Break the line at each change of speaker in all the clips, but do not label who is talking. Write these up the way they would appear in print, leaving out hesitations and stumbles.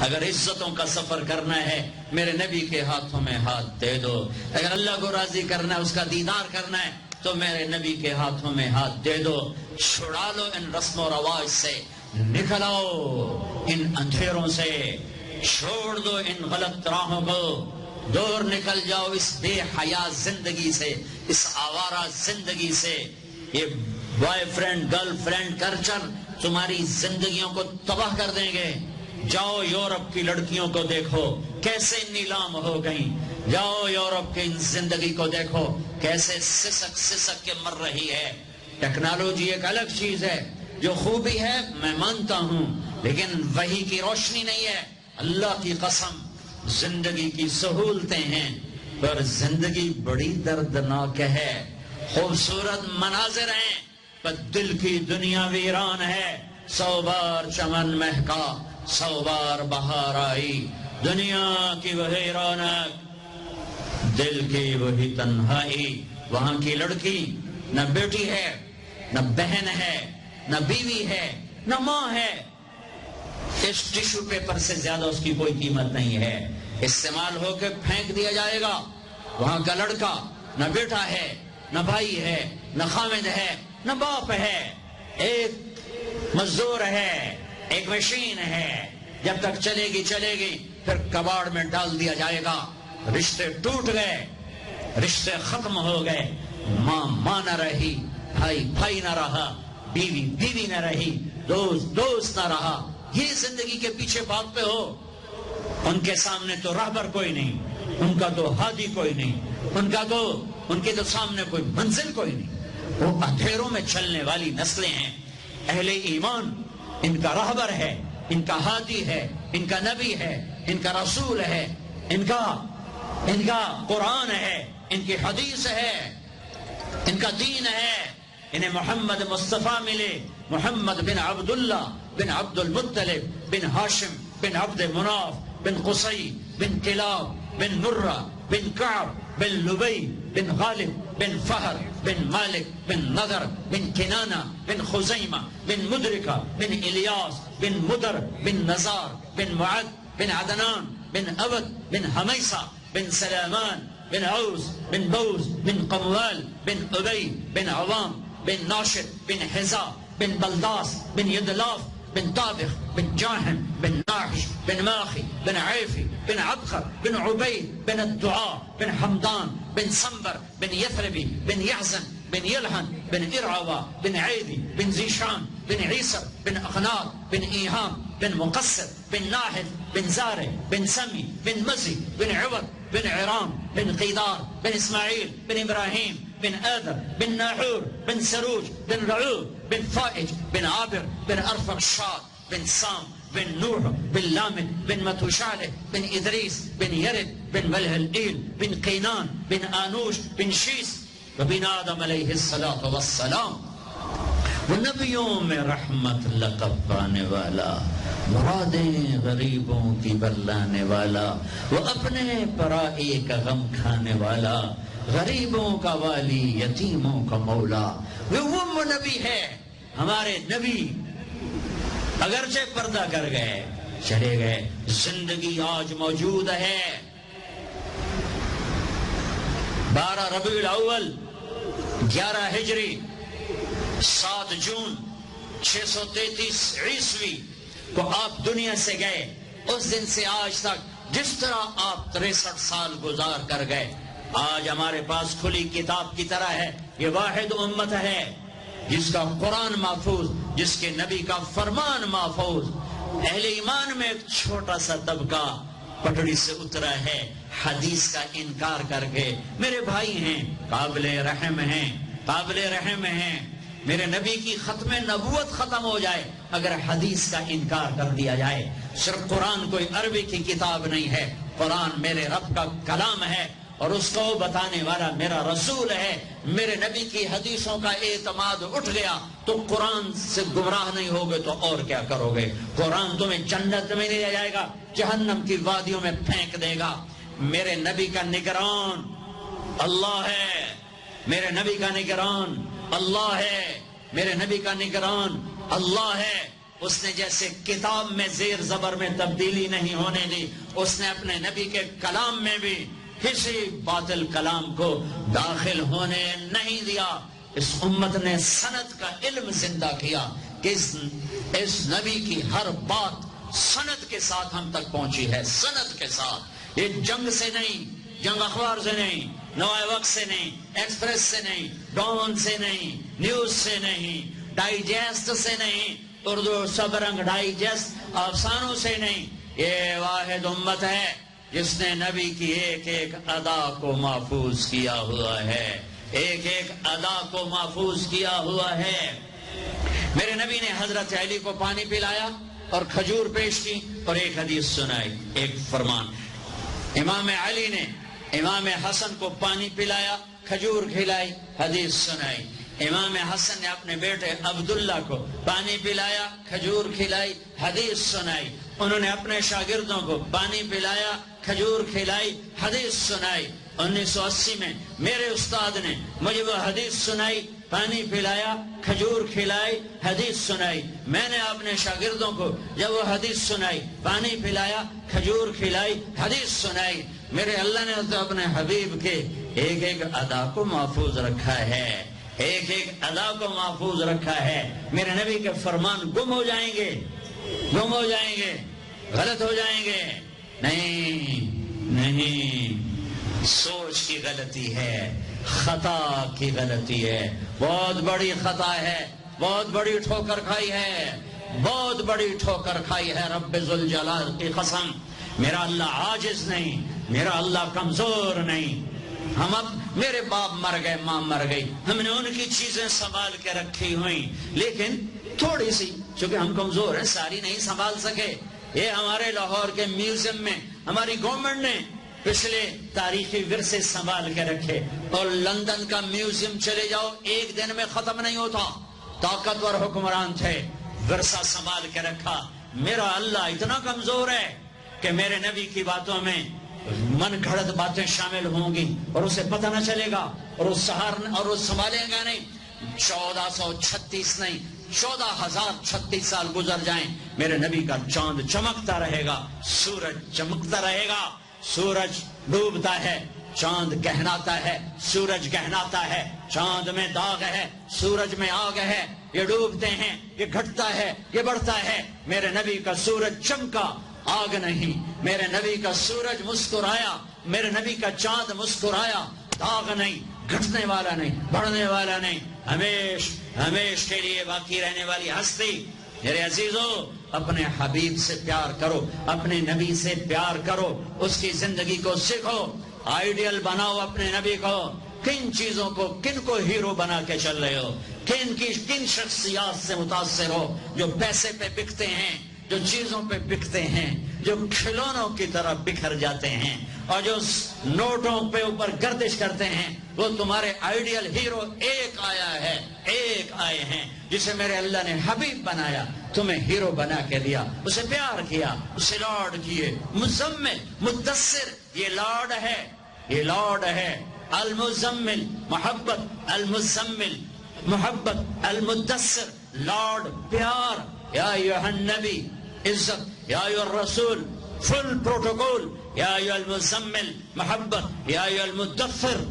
اگر عزتوں کا سفر کرنا ہے میرے نبی کے ہاتھوں میں ہاتھ دے دو. اگر اللہ کو راضی کرنا ہے، اس کا دیدار کرنا ہے، تو میرے نبی کے ہاتھوں میں ہاتھ دے دو. چھڑا لو ان رسم و رواج سے، نکل آؤ ان اندھیروں سے، چھوڑ دو ان غلط راہوں کو، دور نکل جاؤ اس بے حیا زندگی سے، اس آوارہ زندگی سے. یہ boy friend girl friend culture تمہاری زندگیوں کو تباہ کر دیں گے. جاؤ یورپ کی لڑکیوں کو دیکھو کیسے نیلام ہو گئیں. جاؤ یورپ کی زندگی کو دیکھو کیسے سسک سسک کے مر رہی ہے. ٹیکنالوجی ایک الگ چیز ہے، جو خوبی ہے میں مانتا ہوں، لیکن وحی کی روشنی نہیں ہے. اللہ کی قسم زندگی کی سہولتیں ہیں پر زندگی بڑی دردناک ہے. خوبصورت مناظر ہیں پر دل کی دنیا ویران ہے. 100 بار چمن مہکا، 100 بار بہار آئی، دنیا کی وہی رونق، دل کی وہی تنہائی. وہاں کی لڑکی نہ بیٹی ہے، نہ بہن ہے، نہ بیوی ہے، نہ ماں ہے. اس ٹیشو پیپر سے زیادہ اس کی کوئی قیمت نہیں ہے. استعمال ہو کے پھینک دیا جائے گا. وہاں کا لڑکا نہ بیٹا ہے، نہ بھائی ہے، نہ خامد ہے، نہ باپ ہے. ایک مزدور ہے، ایک مشین ہے. جب تک چلے گی پھر کباڑ میں ڈال دیا جائے گا. رشتے ٹوٹ گئے، رشتے ختم ہو گئے. ماں نہ رہی، بھائی نہ رہا، بیوی نہ رہی، دوست نہ رہا. یہ زندگی کے پیچھے بھاگتے ہو. ان کے سامنے تو راہبر کوئی نہیں، ان کا تو ہادی کوئی نہیں، ان کے تو سامنے کوئی منزل کوئی نہیں. وہ اندھیروں میں چلنے والی نسلیں ہیں. اہل ایمان ان کا راہبر ہے، ان کا ہادی ہے، ان کا نبی ہے، ان کا رسول ہے، ان کا قرآن ہے، ان کی حدیث ہے، ان کا دین ہے. انہیں محمد مصطفیٰ ملے، محمد بن عبداللہ بن عبد المطلب بن ہاشم بن عبد مناف بن قصی بن کلاب بن مرہ بن کعب بن لبی بن غالب بن فہر بن مالک بن نضر بن کنانہ بن خزیمہ بن مدرکہ بن الیاس بن مدر بن نزار بن معد بن عدنان بن عبد بن حمیسہ بن سلامان بن عوس بن بوز بن قموال بن ابی بن عوام بن ناشد بن حزا بن بلداس بن یدلاف بن طابخ بن جاحم بن ناحش بن ماخي بن عيفي بن عبخر بن عبيد بن الدعاء بن حمدان بن سنبر بن يثربي بن يحزن بن يلهن بن إرعوى بن عيدي بن زيشان بن عيسر بن أخناق بن إيهام بن مقصر بن ناحل بن زارع بن سمي بن مزي بن عوض بن عرام بن قيدار بن إسماعيل بن إبراهيم بن آذر بن ناحور بن سروج بن رعوب بن فائج بن عابر بن أرفقشاد بن سام بن نوح بن لامد بن متوشالح بن إدريس بن يرد بن ملهلئيل بن قينان بن آنوش بن شيس وبن آدم علیہ الصلاۃ والسلام. وہ نبیوں میں رحمت لقب پانے والا، مرادیں غریبوں کی بتلانے والا، وہ اپنے پرائی کا غم کھانے والا، غریبوں کا والی، یتیموں کا مولا. وہ نبی ہے. ہمارے نبی اگرچہ پردہ کر گئے، چلے گئے، زندگی آج موجود ہے. 12 ربیع الاول 11 ہجری 7 جون 633 عیسوی کو آپ دنیا سے گئے. اس دن سے آج تک جس طرح آپ 63 سال گزار کر گئے، آج ہمارے پاس کھلی کتاب کی طرح ہے. یہ واحد امت ہے جس کا قرآن محفوظ، جس کے نبی کا فرمان محفوظ. اہل ایمان میں ایک چھوٹا سا طبقہ پٹڑی سے اترا ہے حدیث کا انکار کر کے. میرے بھائی ہیں، قابل رحم ہیں، قابل رحم ہیں. میرے نبی کی ختم نبوت ختم ہو جائے اگر حدیث کا انکار کر دیا جائے. صرف قرآن کوئی عربی کی کتاب نہیں ہے، قرآن میرے رب کا کلام ہے اور اس کو بتانے والا میرا رسول ہے. میرے نبی کی حدیثوں کا اعتماد اٹھ گیا تو قرآن سے گمراہ نہیں ہوگے تو اور کیا کرو گے؟ قرآن تمہیں جنت میں نہیں لے جائے گا، جہنم کی وادیوں میں پھینک دے گا. میرے نبی کا نگران اللہ ہے، میرے نبی کا نگران اللہ ہے، میرے نبی کا نگران اللہ ہے. اس نے جیسے کتاب میں زیر زبر میں تبدیلی نہیں ہونے دی، اس نے اپنے نبی کے کلام میں بھی کسی باطل کلام کو داخل ہونے نہیں دیا۔ اس امت نے سند کا علم زندہ کیا کہ اس نبی کی ہر بات سند کے ساتھ ہم تک پہنچی ہے، سند کے ساتھ۔ یہ جنگ سے نہیں، جنگ اخبار سے نہیں، نوائے وقت سے نہیں، ایکسپریس سے نہیں، ڈون سے نہیں، نیوز سے نہیں، ڈائجسٹ سے نہیں، اردو سب رنگ ڈائجسٹ افسانوں سے نہیں، یہ واحد امت ہے جس نے نبی کی ایک ایک ادا کو محفوظ کیا ہوا ہے، ایک ایک ادا کو محفوظ کیا ہوا ہے۔ میرے نبی نے حضرت علی کو پانی پلایا اور کھجور پیش کی اور ایک حدیث سنائی، ایک فرمان۔ امام علی نے امام حسن کو پانی پلایا، کھجور کھلائی، حدیث سنائی۔ امام حسن نے اپنے بیٹے عبداللہ کو پانی پلایا، کھجور کھلائی، حدیث سنائی۔ انہوں نے اپنے شاگردوں کو پانی پلایا، کھجور کھلائی، حدیث سنائی۔ 1980 میں میرے استاد نے مجھے وہ حدیث سنائی، پانی پلایا، کھجور کھلائی، حدیث سنائی۔ میں نے اپنے شاگردوں کو جب وہ حدیث سنائی، پانی پلایا، کھجور کھلائی، حدیث سنائی۔ میرے اللہ نے تو اپنے حبیب کے ایک ایک ادا کو محفوظ رکھا ہے، ایک ایک ادا کو محفوظ رکھا ہے۔ میرے نبی کے فرمان گم ہو جائیں گے، گم ہو جائیں گے، غلط ہو جائیں گے؟ نہیں نہیں، سوچ کی غلطی ہے، خطا کی غلطی ہے، بہت بڑی خطا ہے، بہت بڑی ٹھوکر کھائی ہے، بہت بڑی ٹھوکر کھائی ہے۔ رب ذوالجلال کی قسم، میرا اللہ عاجز نہیں، میرا اللہ کمزور نہیں۔ ہم اب میرے باپ مر گئے، ماں مر گئی، ہم نے ان کی چیزیں سنبھال کے رکھی ہوئی، لیکن تھوڑی سی، چونکہ ہم کمزور ہیں، ساری نہیں سنبھال سکے۔ یہ ہمارے لاہور کے میوزیم میں ہماری گورنمنٹ نے پچھلے تاریخی ورثے سنبھال کے رکھے، اور لندن کا میوزیم چلے جاؤ، ایک دن میں ختم نہیں ہوتا۔ طاقتور حکمران تھے، ورثہ سنبھال کے رکھا۔ میرا اللہ اتنا کمزور ہے کہ میرے نبی کی باتوں میں من گھڑت باتیں شامل ہوں گی اور اسے پتہ نہ چلے گا، اور وہ سنبھالے گا نہیں۔ 1436 نہیں، 14,036 سال گزر جائیں، میرے نبی کا چاند چمکتا رہے گا، سورج چمکتا رہے گا۔ سورج ڈوبتا ہے، چاند گہناتا ہے، سورج گہناتا ہے، چاند میں داغ ہے، سورج میں آگ ہے، یہ ڈوبتے ہیں، یہ گھٹتا ہے، یہ بڑھتا ہے۔ میرے نبی کا سورج چمکا، آگ نہیں۔ میرے نبی کا سورج مسکرایا، میرے نبی کا چاند مسکرایا، داغ نہیں، گھٹنے والا نہیں، بڑھنے والا نہیں، ہمیش کے لیے باقی رہنے والی ہستی۔ میرے عزیزو، اپنے حبیب سے پیار کرو، اپنے نبی سے پیار کرو، اس کی زندگی کو سیکھو، آئیڈیل بناؤ اپنے نبی کو۔ کن چیزوں کو، کن کو ہیرو بنا کے چل رہے ہو؟ کن شخصیات سے متاثر ہو جو پیسے پہ بکتے ہیں، جو چیزوں پہ بکتے ہیں، جو کھلونوں کی طرح بکھر جاتے ہیں، اور جو نوٹوں پہ اوپر گردش کرتے ہیں؟ وہ تمہارے آئیڈیل ہیرو ایک آیا ہے، ایک آئے ہیں جسے میرے اللہ نے حبیب بنایا، تمہیں ہیرو بنا کے دیا، اسے پیار کیا، اسے لاڈ کیے۔ مزمل، مدثر، یہ لاڈ ہے، یہ لاڈ ہے۔ المزمل محبت، المزمل محبت، المدثر لاڈ پیار۔ یا ایھا النبی عزت، یا ایھا الرسول فل پروٹوکول، یا ایھا المزمل محبت، یا ایھا المدثر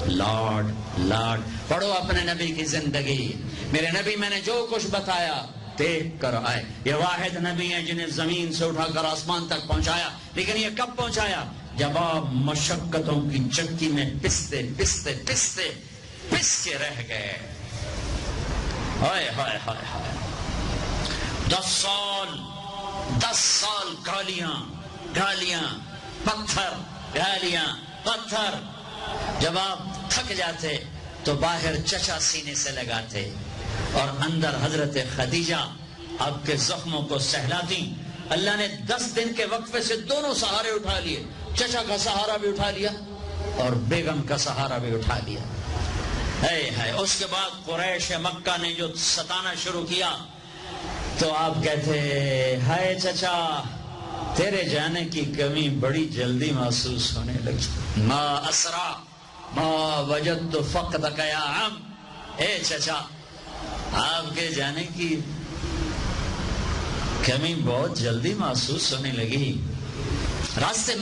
لاڈ۔ لاڈ پڑھو اپنے نبی کی زندگی۔ میرے نبی میں نے جو کچھ بتایا دیکھ کر آئے۔ یہ واحد نبی ہیں جنہیں زمین سے اٹھا کر آسمان تک پہنچایا، لیکن یہ کب پہنچایا؟ جب آپ مشقتوں کی چکی میں پستے پستے پستے پس کے رہ گئے۔ ہائے ہائے ہائے ہائے، 10 سال گالیاں پتھر، گالیاں پتھر۔ جب آپ تھک جاتے تو باہر چچا سینے سے لگاتے اور اندر حضرت خدیجہ آپ کے زخموں کو سہلاتی۔ اللہ نے 10 دن کے وقفے سے دونوں سہارے اٹھا لیے، چچا کا سہارا بھی اٹھا لیا اور بیگم کا سہارا بھی اٹھا لیا۔ ہے اس کے بعد قریش مکہ نے جو ستانا شروع کیا تو آپ کہتے ہائے چچا، تیرے جانے کی کمی بڑی جلدی محسوس ہونے لگی۔ ما اسرا ما وجدت فقدک یا عم، اے چچا، آپ کے جانے کی کمی بہت جلدی محسوس ہونے لگی. راستے